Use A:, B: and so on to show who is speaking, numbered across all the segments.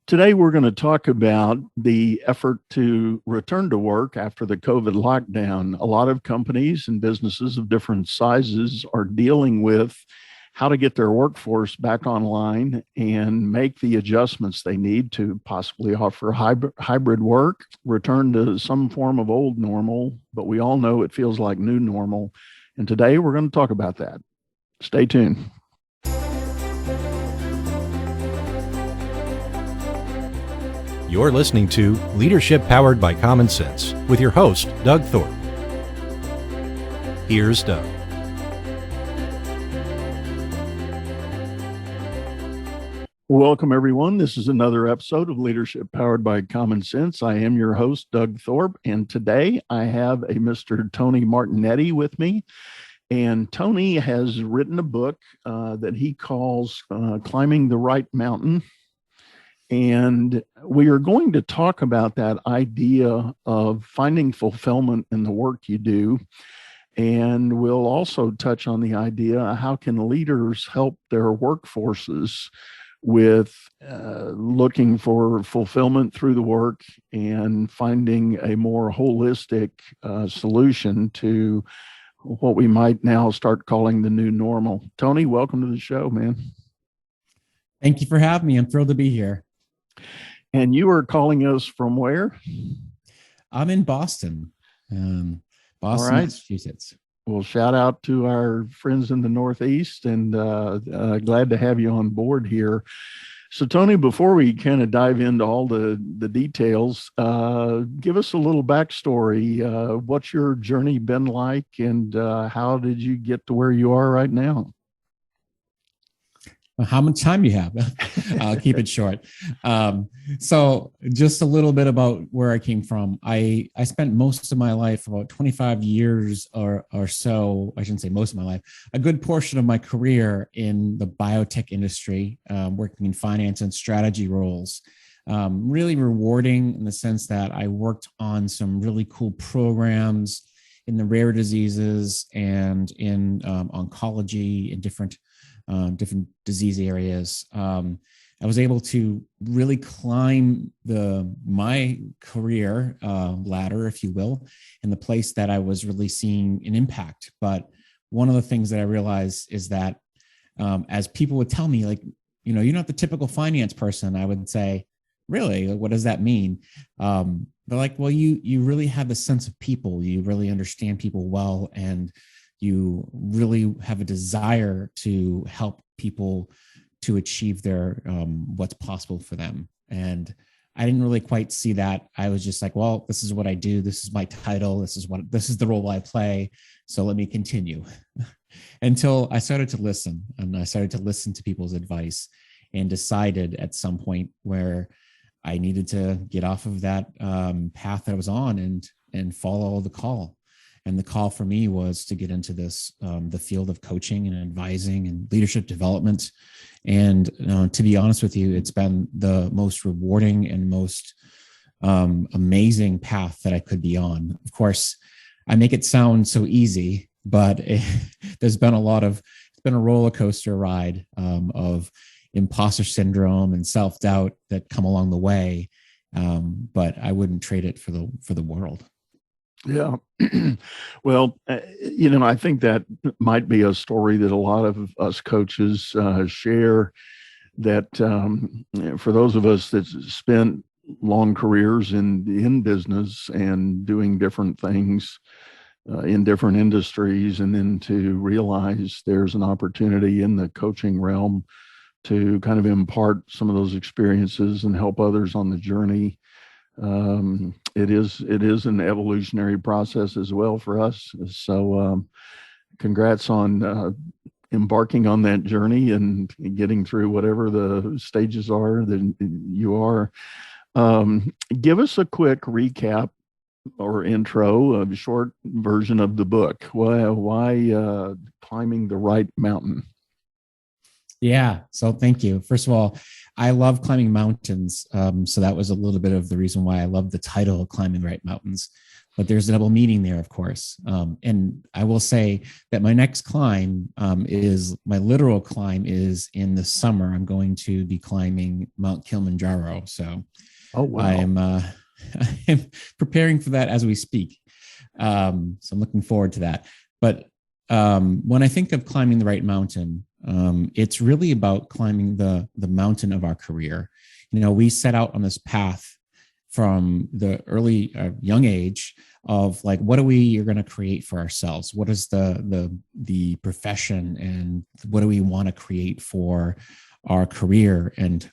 A: Today, we're going to talk about the effort to return to work after the COVID lockdown. A lot of companies and businesses of different sizes are dealing with how to get their workforce back online and make the adjustments they need to possibly offer hybrid work, return to some form of old normal, but we all know it feels like new normal. And today, we're going to talk about that. Stay tuned.
B: You're listening to Leadership Powered by Common Sense with your host, Doug Thorpe. Here's Doug.
A: Welcome, everyone. This is another episode of Leadership Powered by Common Sense. I am your host, Doug Thorpe, and today I have a Mr. Tony Martignetti with me. And Tony has written a book that he calls Climbing the Right Mountain. And we are going to talk about that idea of finding fulfillment in the work you do. And we'll also touch on the idea, how can leaders help their workforces with looking for fulfillment through the work and finding a more holistic solution to what we might now start calling the new normal. Tony, welcome to the show, man.
C: Thank you for having me. I'm thrilled to be here.
A: And you are calling us from where?
C: I'm in Boston, Boston,
A: right.
C: Massachusetts.
A: Well, shout out to our friends in the Northeast, and glad to have you on board here. So, Tony, before we kind of dive into all the details, give us a little backstory. What's your journey been like, and how did you get to where you are right now?
C: How much time you have? I'll keep it short. So just a little bit about where I came from. I spent most of my life, about 25 years or so, I shouldn't say most of my life, a good portion of my career in the biotech industry, working in finance and strategy roles. Really rewarding in the sense that I worked on some really cool programs in the rare diseases and in oncology and different disease areas. I was able to really climb my career ladder, if you will, in the place that I was really seeing an impact. But one of the things that I realized is that as people would tell me, like, you're not the typical finance person, I would say, really, what does that mean? They're like, well, you really have a sense of people. You really understand people well, and you really have a desire to help people to achieve their what's possible for them. And I didn't really quite see that. I was just like, well, this is what I do. This is my title. This is the role I play. So let me continue until I started to listen, and I started to listen to people's advice, and decided at some point where I needed to get off of that path that I was on and follow the call. And the call for me was to get into this, the field of coaching and advising and leadership development. And to be honest with you, it's been the most rewarding and most amazing path that I could be on. Of course, I make it sound so easy, but there's been it's been a roller coaster ride of imposter syndrome and self-doubt that come along the way. But I wouldn't trade it for the world.
A: Yeah. Well, I think that might be a story that a lot of us coaches share, that for those of us that spent long careers in business and doing different things in different industries, and then to realize there's an opportunity in the coaching realm to kind of impart some of those experiences and help others on the journey. It is an evolutionary process as well for us. So congrats on embarking on that journey and getting through whatever the stages are that you are. Give us a quick recap or intro, a short version of the book. Why Climbing the Right Mountain?
C: Yeah. So thank you. First of all, I love climbing mountains. So that was a little bit of the reason why I love the title of Climbing the Right Mountains. But there's a double meaning there, of course. And I will say that my next climb is my literal climb is in the summer. I'm going to be climbing Mount Kilimanjaro. So
A: Oh, wow.
C: I'm I'm preparing for that as we speak. So I'm looking forward to that. But when I think of climbing the right mountain, it's really about climbing the mountain of our career. You know, we set out on this path from the early young age of like, what are we going to create for ourselves? What is the profession, and what do we want to create for our career? And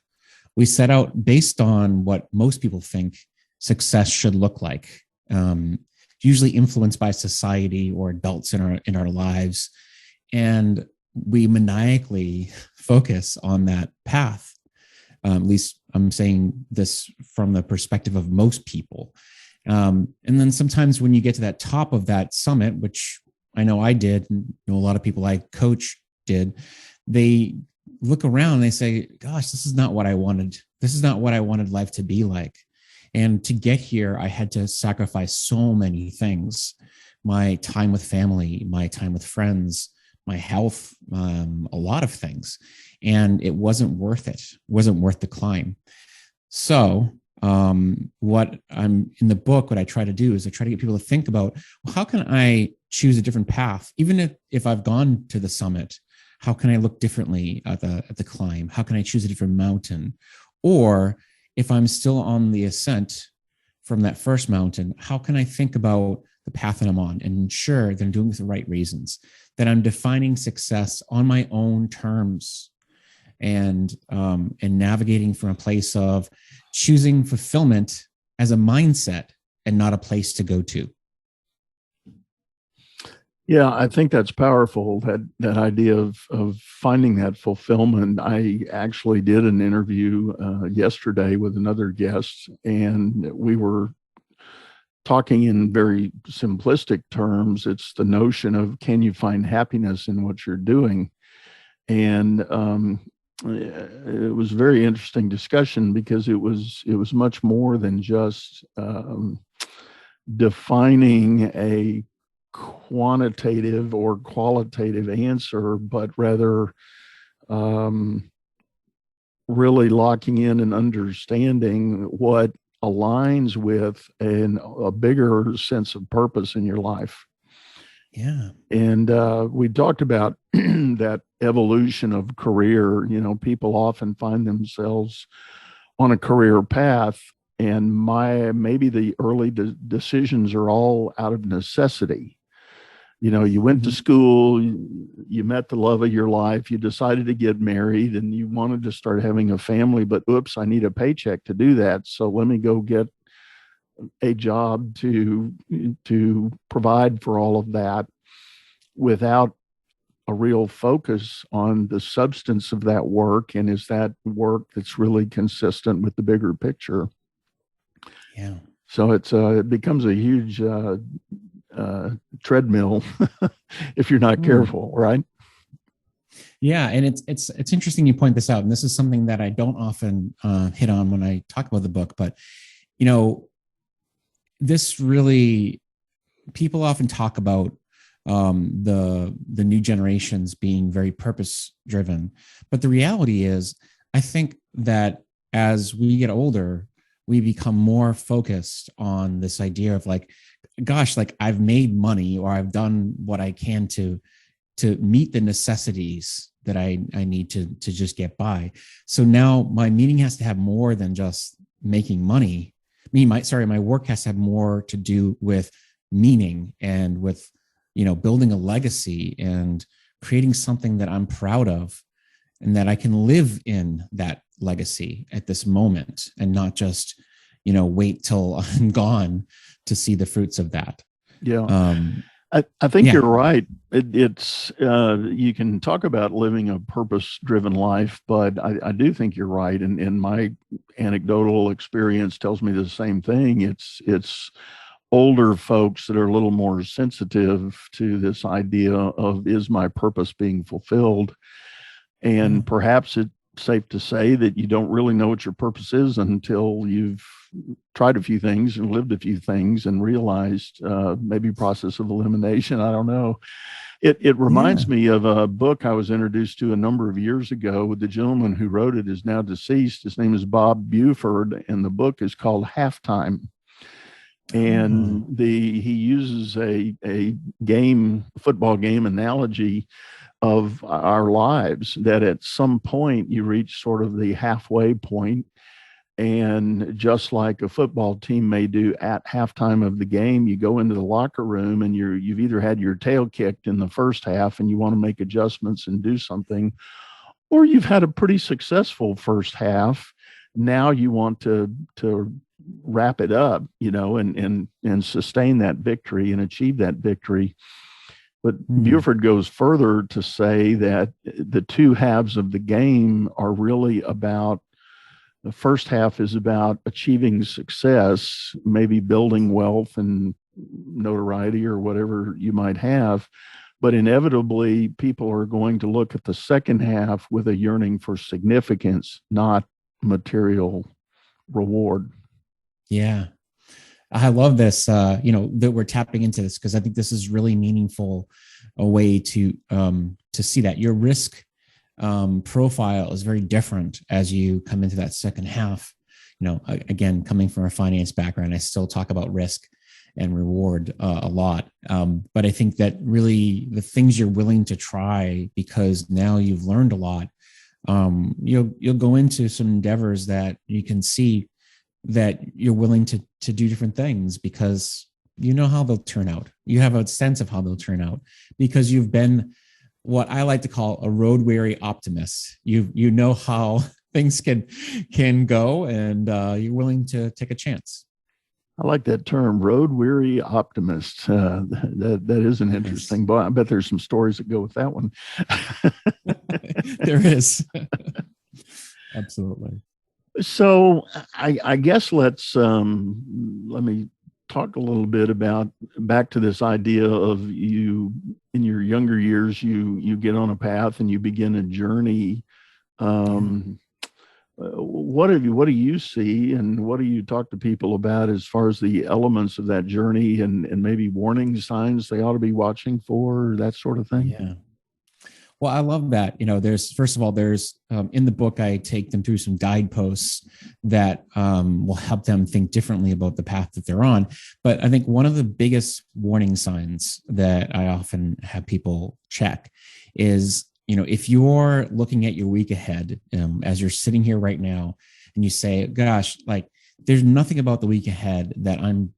C: we set out based on what most people think success should look like. Usually influenced by society or adults in our lives, and we maniacally focus on that path. At least I'm saying this from the perspective of most people. And then sometimes when you get to that top of that summit, which I know I did, and a lot of people I coach did, they look around and they say, gosh, this is not what I wanted. This is not what I wanted life to be like. And to get here, I had to sacrifice so many things: my time with family, my time with friends, my health, a lot of things. And it wasn't worth it. It wasn't worth the climb. So what I'm in the book, what I try to do is I try to get people to think about, well, how can I choose a different path? Even if I've gone to the summit, how can I look differently at the climb? How can I choose a different mountain? Or if I'm still on the ascent from that first mountain, how can I think about the path that I'm on and ensure that I'm doing it for the right reasons, that I'm defining success on my own terms, and navigating from a place of choosing fulfillment as a mindset and not a place to go to.
A: Yeah, I think that's powerful, that idea of finding that fulfillment. I actually did an interview yesterday with another guest, and we were talking in very simplistic terms. It's the notion of, can you find happiness in what you're doing? And it was a very interesting discussion, because it was much more than just defining a quantitative or qualitative answer, but rather really locking in and understanding what aligns with a bigger sense of purpose in your life.
C: Yeah.
A: And we talked about that evolution of career. You know, people often find themselves on a career path, and maybe the early decisions are all out of necessity. You know, you went to school, you met the love of your life, you decided to get married, and you wanted to start having a family, but oops, I need a paycheck to do that. So let me go get a job to provide for all of that, without a real focus on the substance of that work. And is that work that's really consistent with the bigger picture?
C: Yeah.
A: So it becomes a huge treadmill if you're not careful, right?
C: Yeah, and it's interesting you point this out, and this is something that I don't often hit on when I talk about the book. But you know, this really, people often talk about the new generations being very purpose driven, but the reality is, I think that as we get older, we become more focused on this idea of like, gosh, like I've made money, or I've done what I can to meet the necessities that I need to just get by. So now my meaning has to have more than just making money. My work has to have more to do with meaning, and with, you know, building a legacy and creating something that I'm proud of, and that I can live in that legacy at this moment, and not just, you know, wait till I'm gone to see the fruits of that.
A: Yeah. I think you're right. It's you can talk about living a purpose-driven life, but I do think you're right. And my anecdotal experience tells me the same thing. It's older folks that are a little more sensitive to this idea of, is my purpose being fulfilled? And perhaps it's safe to say that you don't really know what your purpose is until you've tried a few things and lived a few things and realized maybe process of elimination. I don't know. It reminds me of a book I was introduced to a number of years ago. The gentleman who wrote it is now deceased. His name is Bob Buford, and the book is called Halftime. And he uses a football game analogy of our lives, that at some point you reach sort of the halfway point. And just like a football team may do at halftime of the game, you go into the locker room and you've either had your tail kicked in the first half and you want to make adjustments and do something, or you've had a pretty successful first half. Now you want to wrap it up, and sustain that victory and achieve that victory. But Buford goes further to say that the two halves of the game are really about, the first half is about achieving success, maybe building wealth and notoriety or whatever you might have. But inevitably, people are going to look at the second half with a yearning for significance, not material reward.
C: Yeah. I love this, that we're tapping into this, because I think this is really meaningful, a way to see that your risk profile is very different as you come into that second half. Again, coming from a finance background, I still talk about risk and reward a lot. But I think that really the things you're willing to try, because now you've learned a lot, you'll go into some endeavors that you can see that you're willing to do different things, because you know how they'll turn out. You have a sense of how they'll turn out because you've been what I like to call a road weary optimist. You know how things can go, and you're willing to take a chance.
A: I like that term, road weary optimist. That is an interesting, but I bet there's some stories that go with that one.
C: There is. Absolutely.
A: So I guess let me talk a little bit about back to this idea of you in your younger years, you get on a path and you begin a journey. What do you see, and what do you talk to people about as far as the elements of that journey and maybe warning signs they ought to be watching for, that sort of thing?
C: Yeah. Well, I love that. There's in the book, I take them through some guideposts that will help them think differently about the path that they're on. But I think one of the biggest warning signs that I often have people check is, if you're looking at your week ahead, as you're sitting here right now, and you say, gosh, like there's nothing about the week ahead that I'm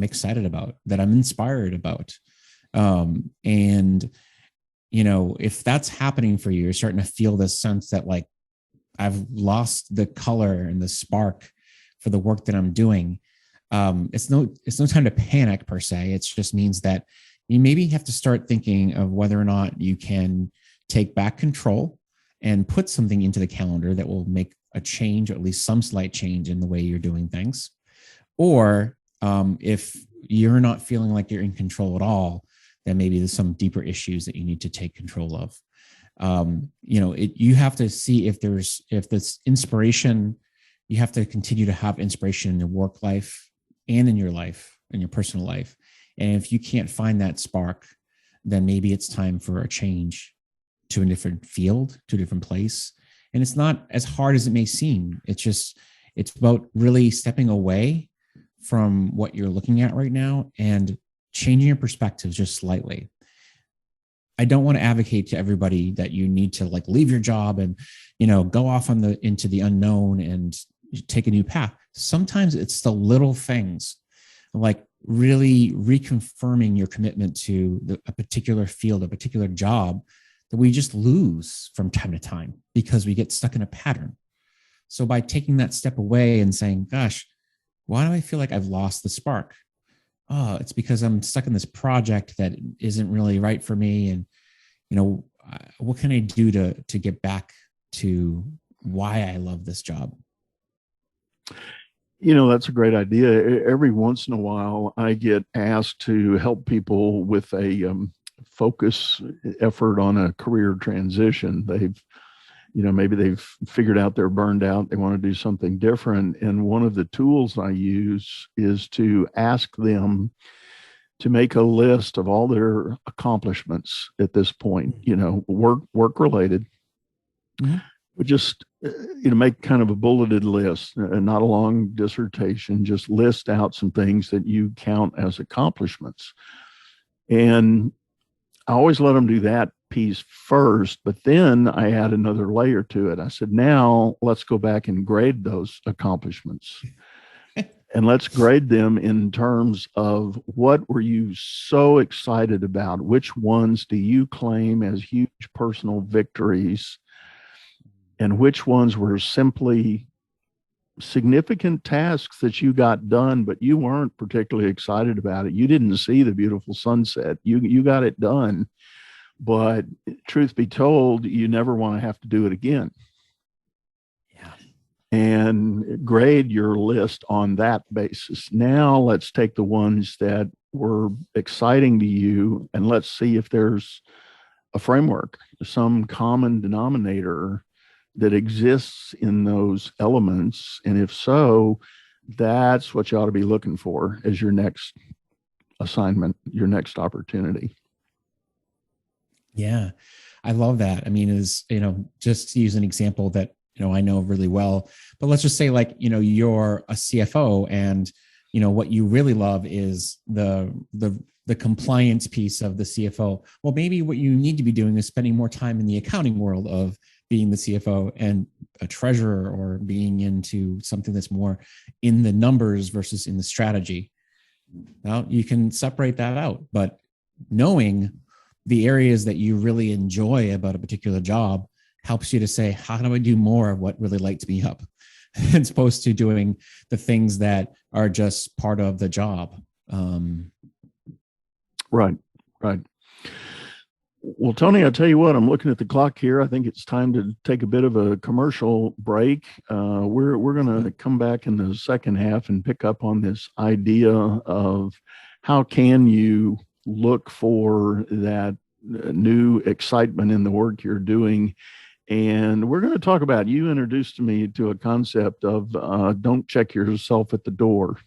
C: excited about, that I'm inspired about. If that's happening for you, you're starting to feel this sense that like, I've lost the color and the spark for the work that I'm doing. It's no time to panic per se. It just means that you maybe have to start thinking of whether or not you can take back control and put something into the calendar that will make a change, or at least some slight change in the way you're doing things. Or if you're not feeling like you're in control at all, then maybe there's some deeper issues that you need to take control of. You have to see if this inspiration, you have to continue to have inspiration in your work life and in your life, in your personal life. And if you can't find that spark, then maybe it's time for a change to a different field, to a different place. And it's not as hard as it may seem. It's about really stepping away from what you're looking at right now and changing your perspectives just slightly. I don't want to advocate to everybody that you need to like leave your job and, go off into the unknown and take a new path. Sometimes it's the little things, like really reconfirming your commitment to a particular field, a particular job, that we just lose from time to time because we get stuck in a pattern. So by taking that step away and saying, gosh, why do I feel like I've lost the spark? Oh, it's because I'm stuck in this project that isn't really right for me. And, what can I do to get back to why I love this job?
A: That's a great idea. Every once in a while, I get asked to help people with a focus effort on a career transition. They've maybe they've figured out they're burned out. They want to do something different. And one of the tools I use is to ask them to make a list of all their accomplishments at this point, work related, but just, make kind of a bulleted list, not a long dissertation, just list out some things that you count as accomplishments. And I always let them do that piece first, but then I add another layer to it. I said, now let's go back and grade those accomplishments. And let's grade them in terms of what were you so excited about? Which ones do you claim as huge personal victories? And which ones were simply significant tasks that you got done, but you weren't particularly excited about it. You didn't see the beautiful sunset. You got it done. But truth be told, you never want to have to do it again.
C: Yeah.
A: And grade your list on that basis. Now let's take the ones that were exciting to you and let's see if there's a framework, some common denominator that exists in those elements. And if so, that's what you ought to be looking for as your next assignment, your next opportunity.
C: Yeah, I love that. I mean, just to use an example that, I know really well, but let's just say you're a CFO and, what you really love is the compliance piece of the CFO. Well, maybe what you need to be doing is spending more time in the accounting world of being the CFO and a treasurer, or being into something that's more in the numbers versus in the strategy. Now you can separate that out, but knowing the areas that you really enjoy about a particular job helps you to say, how do I do more of what really lights me up? As opposed to doing the things that are just part of the job.
A: Right. Well, Tony, I'll tell you what, I'm looking at the clock here. I think it's time to take a bit of a commercial break. We're going to come back in the second half and pick up on this idea of how can you look for that new excitement in the work you're doing. And we're going to talk about, you introduced me to a concept of don't check yourself at the door.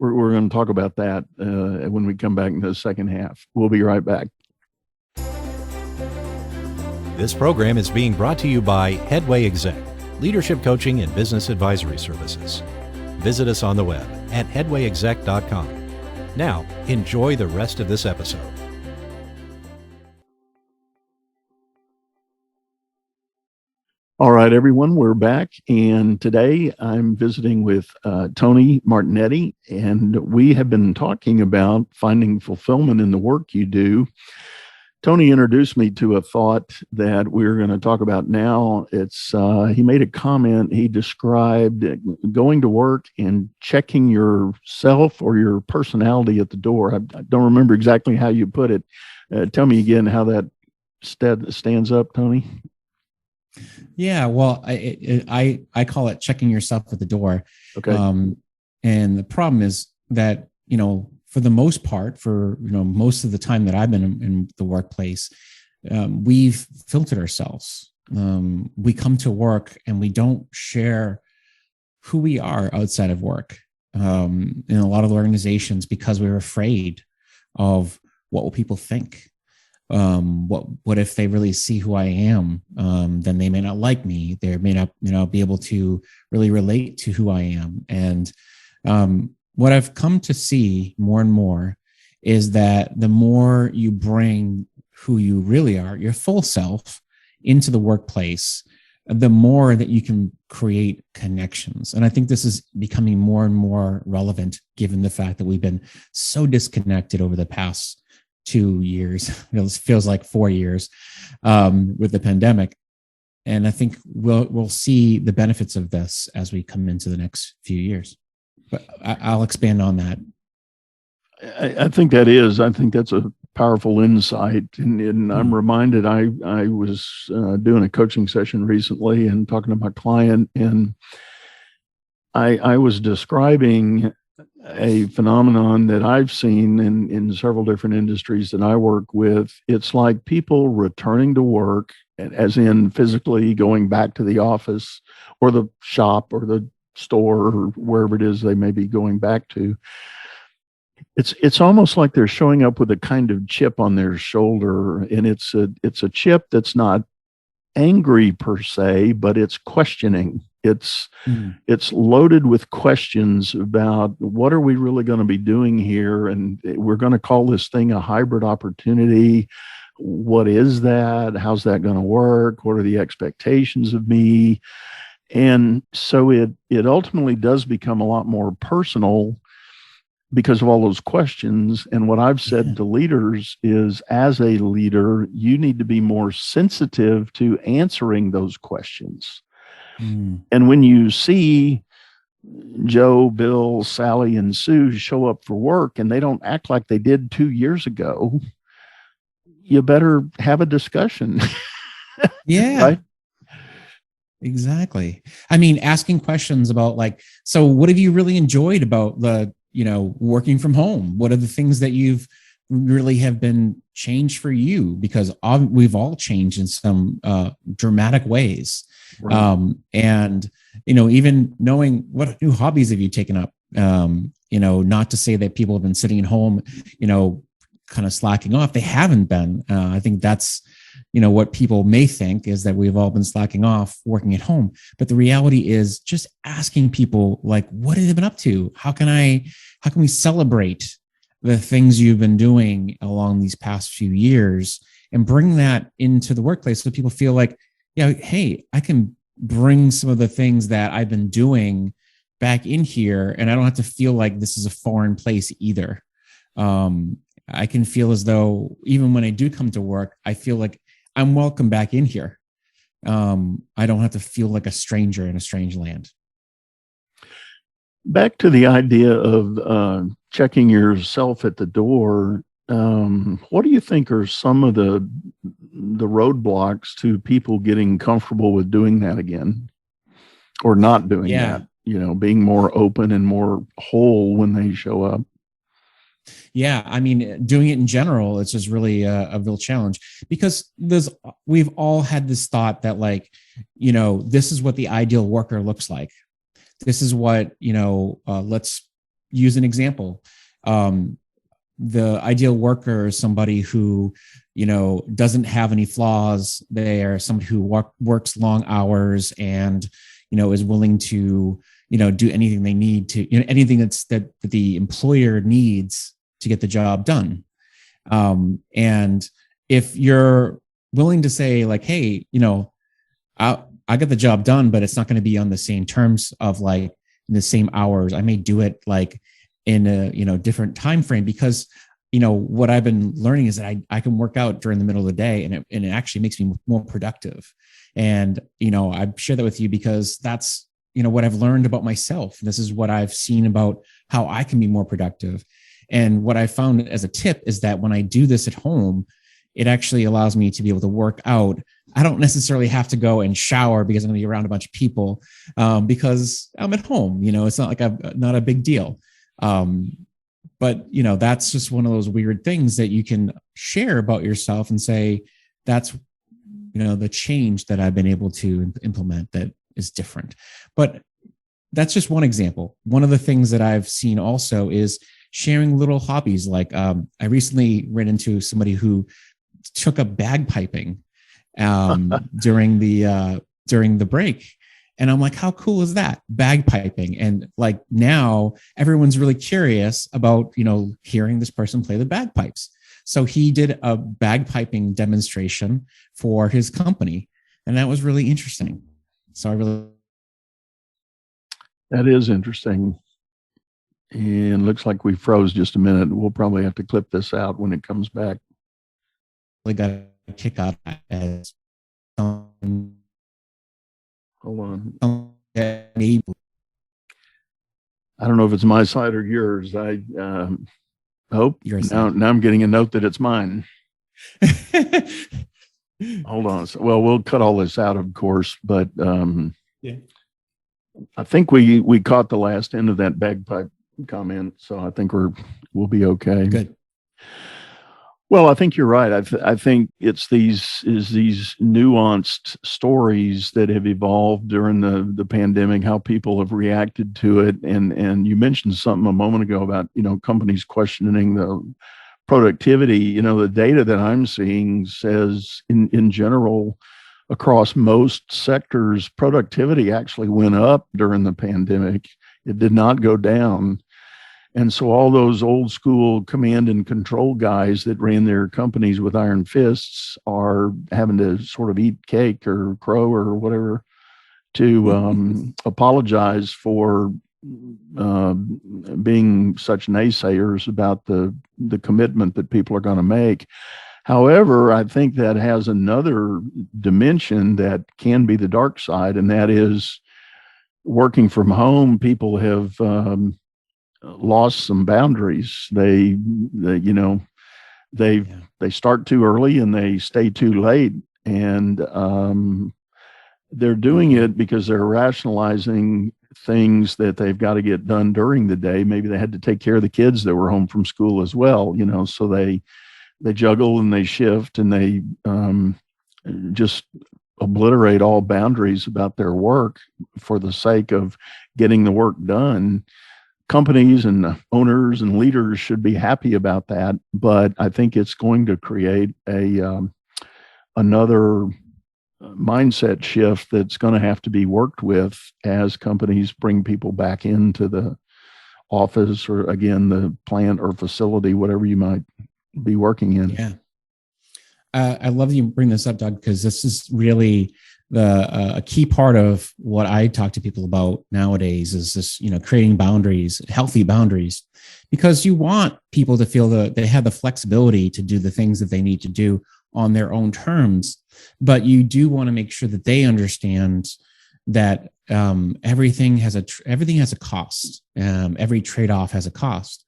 A: We're going to talk about that when we come back in the second half. We'll be right back.
B: This program is being brought to you by Headway Exec, leadership coaching and business advisory services. Visit us on the web at headwayexec.com. Now, enjoy the rest of this episode.
A: All right, everyone, we're back. And today I'm visiting with Tony Martignetti, and we have been talking about finding fulfillment in the work you do. Tony introduced me to a thought that we're going to talk about now. He made a comment. He described going to work and checking yourself or your personality at the door. I don't remember exactly how you put it. Tell me again how that stands up, Tony.
C: Yeah, well, I call it checking yourself at the door.
A: Okay.
C: And the problem is that, for the most part, most of the time that I've been in the workplace, we've filtered ourselves. We come to work and we don't share who we are outside of work. In a lot of organizations, because we're afraid of what will people think. What if they really see who I am? Then they may not like me. They may not be able to really relate to who I am. And what I've come to see more and more is that the more you bring who you really are, your full self, into the workplace, the more that you can create connections. And I think this is becoming more and more relevant given the fact that we've been so disconnected over the past 2 years. It feels like 4 years with the pandemic. And I think we'll see the benefits of this as we come into the next few years. But I'll expand on that.
A: I think that's a powerful insight. And I'm reminded, I was doing a coaching session recently and talking to my client, and I was describing a phenomenon that I've seen in several different industries that I work with. It's like people returning to work as in physically going back to the office or the shop or the store or wherever it is they may be going back to. It's almost like they're showing up with a kind of chip on their shoulder, and it's a chip that's not angry per se, but it's questioning. It's loaded with questions about what are we really going to be doing here, and we're going to call this thing a hybrid opportunity. What is that? How's that going to work? What are the expectations of me? And so it ultimately does become a lot more personal because of all those questions. And what I've said to leaders is, as a leader, you need to be more sensitive to answering those questions. And when you see Joe, Bill, Sally, and Sue show up for work and they don't act like they did 2 years ago, you better have a discussion.
C: Yeah.
A: Right?
C: Exactly. I mean, asking questions about like, so what have you really enjoyed about the, working from home? What are the things that you've really have been changed for you? Because we've all changed in some dramatic ways. Right. And, even knowing what new hobbies have you taken up, not to say that people have been sitting at home, kind of slacking off. They haven't been. I think that's, what people may think is that we've all been slacking off working at home. But the reality is just asking people like, what have they been up to? How can we celebrate the things you've been doing along these past few years and bring that into the workplace so people feel like, hey, I can bring some of the things that I've been doing back in here, and I don't have to feel like this is a foreign place either. I can feel as though even when I do come to work, I feel like I'm welcome back in here. I don't have to feel like a stranger in a strange land.
A: Back to the idea of checking yourself at the door. What do you think are some of the roadblocks to people getting comfortable with doing that again, or not doing that? Being more open and more whole when they show up.
C: Yeah, I mean, doing it in general, it's just really a real challenge because we've all had this thought that like, this is what the ideal worker looks like. This is what, let's use an example. The ideal worker is somebody who, doesn't have any flaws. They are somebody who works long hours and, is willing to, do anything they need to, anything that the employer needs to get the job done. And if you're willing to say like, hey, I got the job done, but it's not going to be on the same terms of like in the same hours. I may do it like in a, different time frame because, what I've been learning is that I can work out during the middle of the day and it actually makes me more productive. And, I share that with you because that's, what I've learned about myself. This is what I've seen about how I can be more productive. And what I found as a tip is that when I do this at home, it actually allows me to be able to work out. I don't necessarily have to go and shower because I'm going to be around a bunch of people because I'm at home. It's not like not a big deal. But that's just one of those weird things that you can share about yourself and say, that's, the change that I've been able to implement that is different. But that's just one example. One of the things that I've seen also is sharing little hobbies. Like I recently ran into somebody who took up bagpiping during the break. And I'm like, how cool is that? Bagpiping. And like now everyone's really curious about, hearing this person play the bagpipes. So he did a bagpiping demonstration for his company. And that was really interesting.
A: That is interesting. And looks like we froze just a minute. We'll probably have to clip this out when it comes back.
C: We got a kick out as
A: hold on. I don't know if it's my side or yours. I hope now I'm getting a note that it's mine. Hold on. Well, we'll cut all this out, of course, but yeah. I think we caught the last end of that bagpipe comment, so I think we'll be okay.
C: Good.
A: Well, I think you're right. I think it's these nuanced stories that have evolved during the pandemic, how people have reacted to it, and you mentioned something a moment ago about companies questioning the productivity. The data that I'm seeing says in general across most sectors, productivity actually went up during the pandemic. It did not go down. And so all those old school command and control guys that ran their companies with iron fists are having to sort of eat cake or crow or whatever to apologize for being such naysayers about the commitment that people are going to make. However, I think that has another dimension that can be the dark side, and that is working from home. People have lost some boundaries. They they start too early and they stay too late, and they're doing it because they're rationalizing things that they've got to get done during the day. Maybe they had to take care of the kids that were home from school as well, so they juggle and they shift and they just obliterate all boundaries about their work for the sake of getting the work done. Companies and owners and leaders should be happy about that, but I think it's going to create another mindset shift that's going to have to be worked with as companies bring people back into the office, or again, the plant or facility, whatever you might be working in.
C: Yeah. I love you bring this up, Doug, because this is really a key part of what I talk to people about nowadays is this, creating boundaries, healthy boundaries, because you want people to feel that they have the flexibility to do the things that they need to do on their own terms. But you do want to make sure that they understand that everything has a cost. Every trade-off has a cost.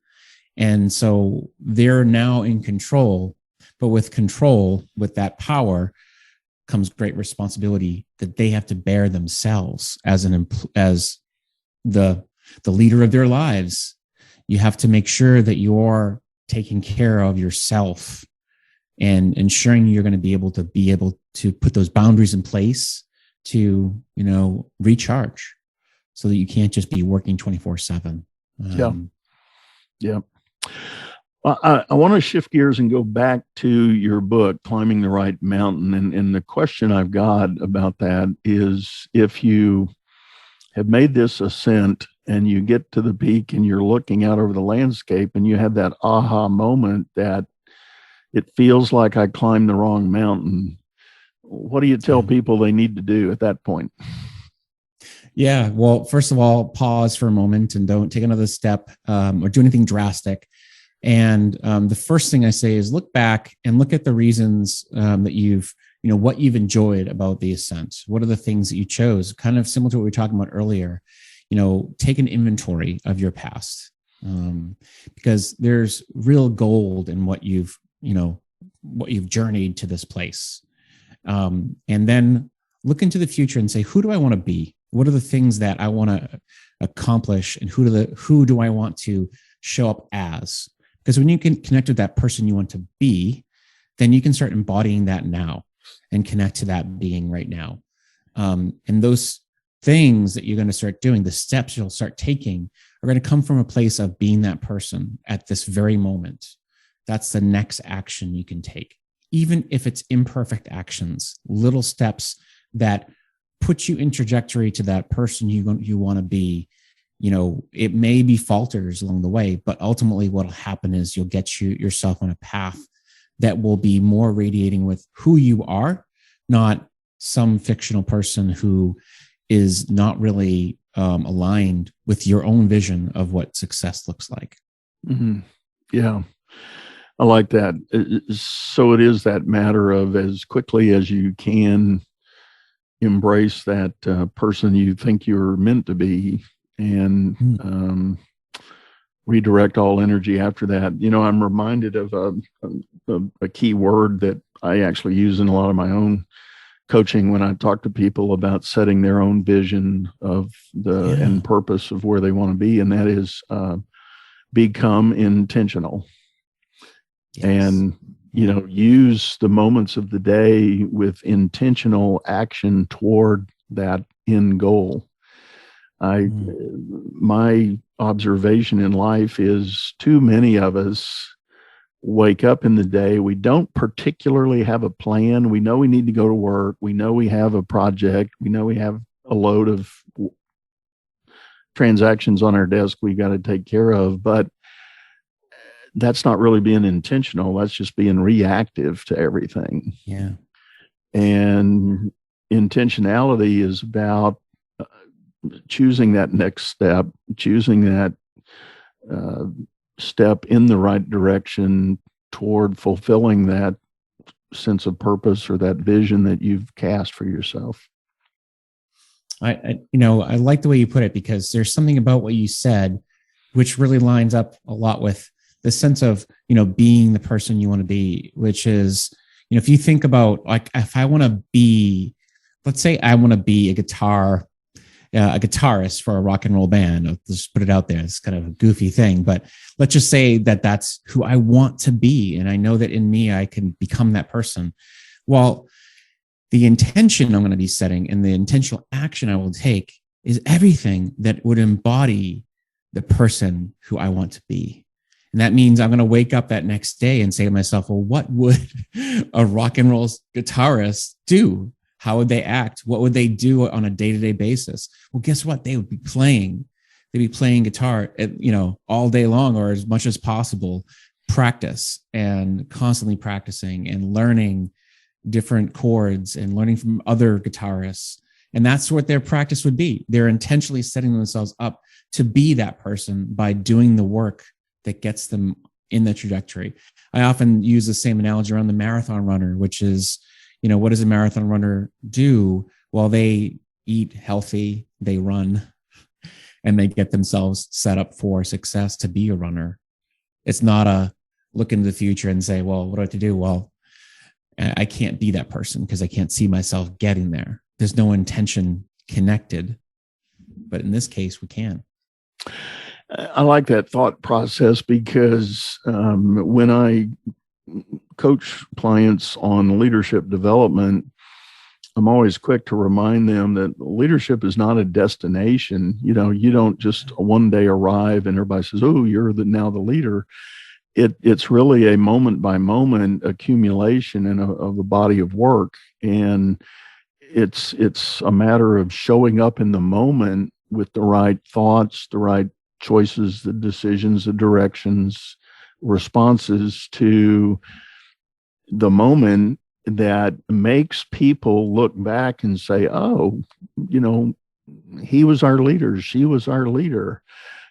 C: And so they're now in control, but with control, with that power, comes great responsibility that they have to bear themselves as the leader of their lives. You have to make sure that you're taking care of yourself and ensuring you're going to be able to put those boundaries in place to, recharge, so that you can't just be working 24/7.
A: Yeah. Well, I want to shift gears and go back to your book, Climbing the Right Mountain. And the question I've got about that is, if you have made this ascent and you get to the peak and you're looking out over the landscape and you have that aha moment that it feels like I climbed the wrong mountain, what do you tell people they need to do at that point?
C: Yeah. Well, first of all, pause for a moment and don't take another step or do anything drastic. And the first thing I say is look back and look at the reasons that what you've enjoyed about the ascent. What are the things that you chose? Kind of similar to what we were talking about earlier. Take an inventory of your past, because there's real gold in what you've journeyed to this place. And then look into the future and say, who do I want to be? What are the things that I want to accomplish, and who do I want to show up as? Because when you can connect with that person you want to be, then you can start embodying that now and connect to that being right now. And those things that you're going to start doing, the steps you'll start taking, are going to come from a place of being that person at this very moment. That's the next action you can take, even if it's imperfect actions, little steps that put you in trajectory to that person you want to be. It may be falters along the way, but ultimately what will happen is you'll get yourself on a path that will be more radiating with who you are, not some fictional person who is not really aligned with your own vision of what success looks like.
A: Mm-hmm. Yeah, I like that. So it is that matter of, as quickly as you can, embrace that person you think you're meant to be, and redirect all energy after that. I'm reminded of a key word that I actually use in a lot of my own coaching when I talk to people about setting their own vision of and purpose of where they want to be, and that is become intentional. Yes. And use the moments of the day with intentional action toward that end goal. My observation in life is too many of us wake up in the day. We don't particularly have a plan. We know we need to go to work. We know we have a project. We know we have a load of transactions on our desk we got to take care of, but that's not really being intentional. That's just being reactive to everything.
C: Yeah.
A: And intentionality is about choosing that next step, choosing that step in the right direction toward fulfilling that sense of purpose or that vision that you've cast for yourself.
C: I like the way you put it, because there's something about what you said which really lines up a lot with the sense of, being the person you want to be, which is, if you think about, like, if I want to be, let's say I want to be a guitarist for a rock and roll band. I'll just put it out there. It's kind of a goofy thing, but let's just say that that's who I want to be. And I know that in me, I can become that person. Well, the intention I'm going to be setting and the intentional action I will take is everything that would embody the person who I want to be. And that means I'm going to wake up that next day and say to myself, well, what would a rock and roll guitarist do? How would they act? What would they do on a day-to-day basis? Well, guess what? They would be playing. They'd be playing guitar, all day long, or as much as possible. Practice and constantly practicing and learning different chords and learning from other guitarists. And that's what their practice would be. They're intentionally setting themselves up to be that person by doing the work that gets them in the trajectory. I often use the same analogy around the marathon runner, which is, what does a marathon runner do? Well, they eat healthy, they run, and they get themselves set up for success to be a runner. It's not a look into the future and say, well, what do I have to do? Well, I can't be that person because I can't see myself getting there. There's no intention connected. But in this case, we can.
A: I like that thought process because when I coach clients on leadership development, I'm always quick to remind them that leadership is not a destination. You don't just one day arrive and everybody says, oh, you're now the leader. It's really a moment by moment accumulation of a body of work. And it's a matter of showing up in the moment with the right thoughts, the right choices, the decisions, the directions, responses to the moment that makes people look back and say, oh, he was our leader, she was our leader,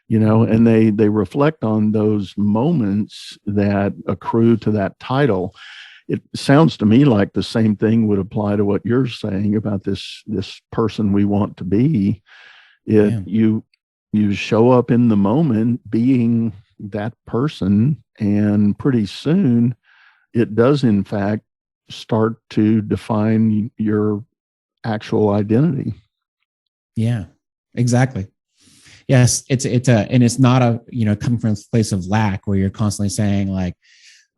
A: and they reflect on those moments that accrue to that title. It sounds to me like the same thing would apply to what you're saying about this person we want to be. You show up in the moment being that person, and pretty soon it does in fact start to define your actual identity.
C: Yeah, exactly. Yes, it's not coming from a place of lack where you're constantly saying like,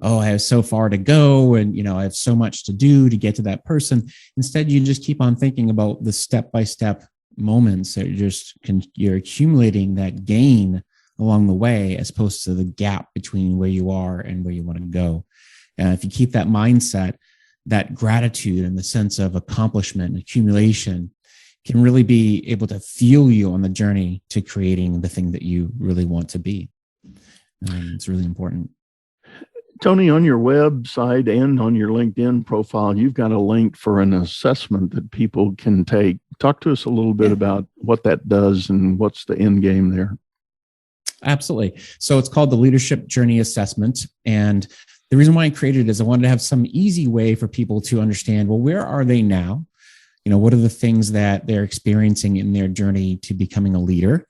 C: oh, I have so far to go and I have so much to do to get to that person. Instead, you just keep on thinking about the step-by-step moments that you're accumulating that gain along the way, as opposed to the gap between where you are and where you want to go. And if you keep that mindset, that gratitude and the sense of accomplishment and accumulation can really be able to fuel you on the journey to creating the thing that you really want to be. It's really important.
A: Tony, on your website and on your LinkedIn profile, you've got a link for an assessment that people can take. Talk to us a little bit about what that does and what's the end game there.
C: Absolutely. So it's called the Leadership Journey Assessment. And the reason why I created it is I wanted to have some easy way for people to understand, well, where are they now? What are the things that they're experiencing in their journey to becoming a leader,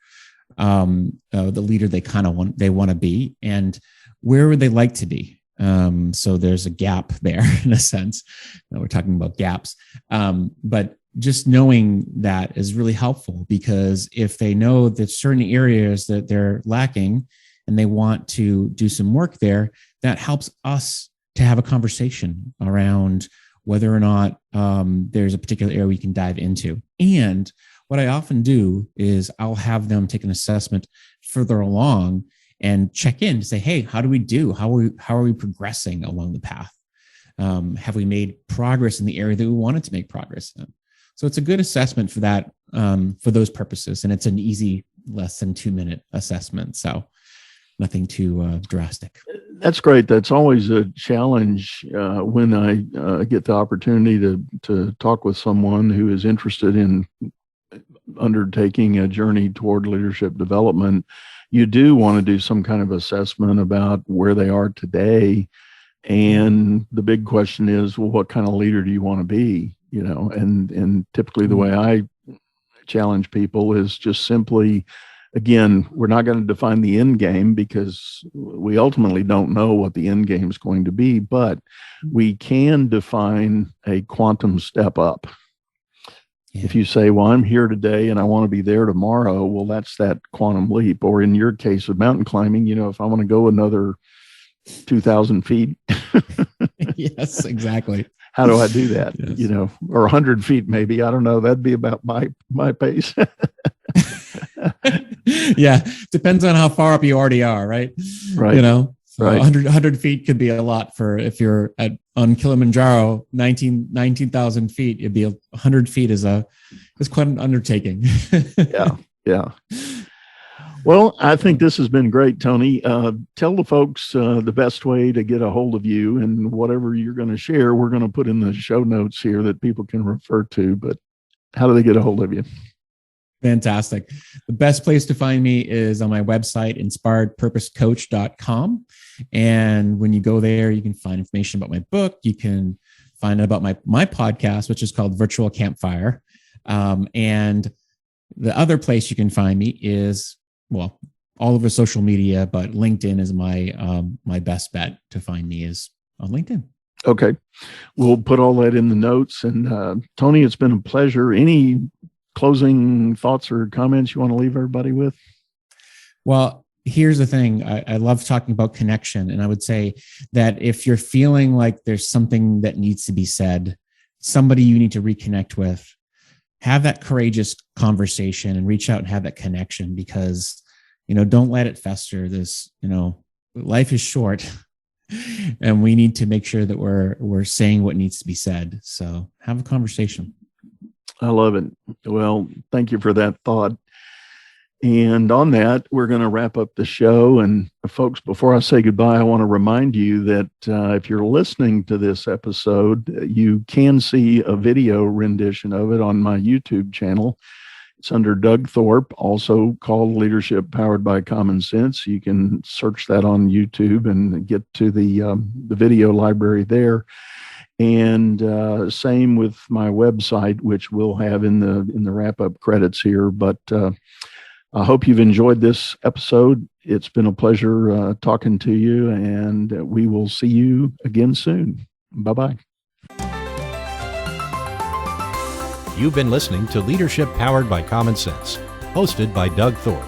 C: the leader they want to be, and where would they like to be? So there's a gap there in a sense. We're talking about gaps, but just knowing that is really helpful, because if they know that certain areas that they're lacking and they want to do some work there, that helps us to have a conversation around whether or not there's a particular area we can dive into. And what I often do is I'll have them take an assessment further along and check in to say, hey, how do we do? How are we progressing along the path? Have we made progress in the area that we wanted to make progress in? So it's a good assessment for that, for those purposes. And it's an easy, less than 2-minute assessment. So nothing too drastic.
A: That's great. That's always a challenge when I get the opportunity to talk with someone who is interested in undertaking a journey toward leadership development. You do want to do some kind of assessment about where they are today. And the big question is, well, what kind of leader do you want to be? And typically the way I challenge people is just simply, again, we're not going to define the end game because we ultimately don't know what the end game is going to be, but we can define a quantum step up. Yeah. If you say, well, I'm here today and I want to be there tomorrow, well, that's that quantum leap. Or in your case of mountain climbing, if I want to go another 2,000 feet.
C: Yes, exactly.
A: How do I do that?
C: Yes.
A: Or 100 feet, maybe. I don't know. That'd be about my pace.
C: Yeah. Depends on how far up you already are, right?
A: Right.
C: So right. 100 feet could be a lot for if you're on Kilimanjaro, 19,000 feet. It'd be 100 feet is quite an undertaking. Yeah. Well, I think this has been great, Tony. Tell the folks the best way to get a hold of you, and whatever you're going to share, we're going to put in the show notes here that people can refer to. But how do they get a hold of you? Fantastic. The best place to find me is on my website, inspiredpurposecoach.com. And when you go there, you can find information about my book. You can find out about my podcast, which is called Virtual Campfire. And the other place you can find me is, well, all over social media, but LinkedIn is my best bet to find me is on LinkedIn.
A: Okay. We'll put all that in the notes. And Tony, it's been a pleasure. Any closing thoughts or comments you want to leave everybody with?
C: Well, here's the thing. I love talking about connection. And I would say that if you're feeling like there's something that needs to be said, somebody you need to reconnect with, have that courageous conversation and reach out and have that connection, because, don't let it fester. Life is short and we need to make sure that we're saying what needs to be said. So have a conversation.
A: I love it. Well, thank you for that thought. And on that, we're going to wrap up the show. And folks, before I say goodbye, I want to remind you that if you're listening to this episode, you can see a video rendition of it on my YouTube channel. It's under Doug Thorpe, also called Leadership Powered by Common Sense. You can search that on YouTube and get to the video library there. And same with my website, which we'll have in the wrap-up credits here. But I hope you've enjoyed this episode. It's been a pleasure talking to you, and we will see you again soon. Bye-bye.
B: You've been listening to Leadership Powered by Common Sense, hosted by Doug Thorpe.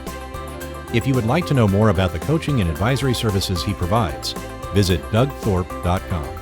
B: If you would like to know more about the coaching and advisory services he provides, visit dougthorpe.com.